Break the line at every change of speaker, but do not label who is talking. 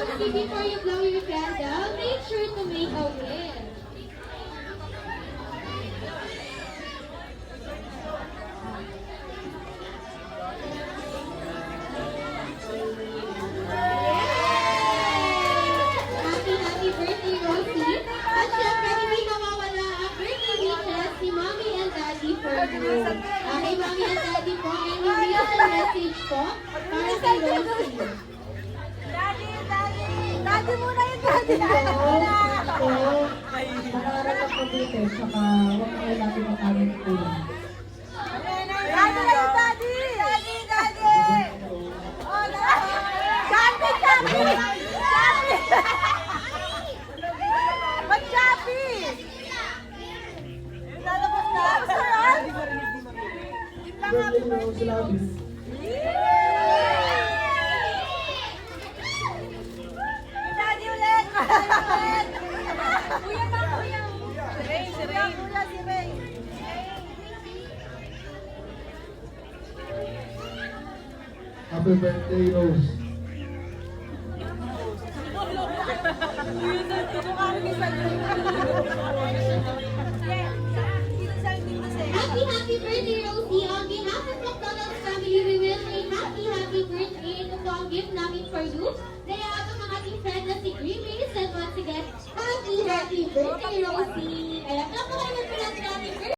Rosie, before you blow your candle, make sure to make a wish. Happy birthday, Rosie. At syempre, hindi mawawala ang birthday wishes ni Mommy and Daddy for you. Kay Mommy and Daddy po, may real message po para kay Rosie.
Daddy muna yung daddy.
Pangarap ang mabuti, saka huwag mo kayo natin makamit po yan.
Daddy na yung daddy. Daddy. Oh, Daddy, Daddy. Ba't Daddy? Lalabas na. Masarap.
Birthday na ako sila, Abis.
Daddy ulit. Kuya ba? Kuya. Si Ray. Kuya, si Ray.
Happy birthday, Rose.
Happy birthday, Rosie. On behalf of McDonald's family, we will say happy birthday. Ito po ang gift namin for you. Daya ako ng ating friend na si Green Mason. Once again, happy birthday, Rosie.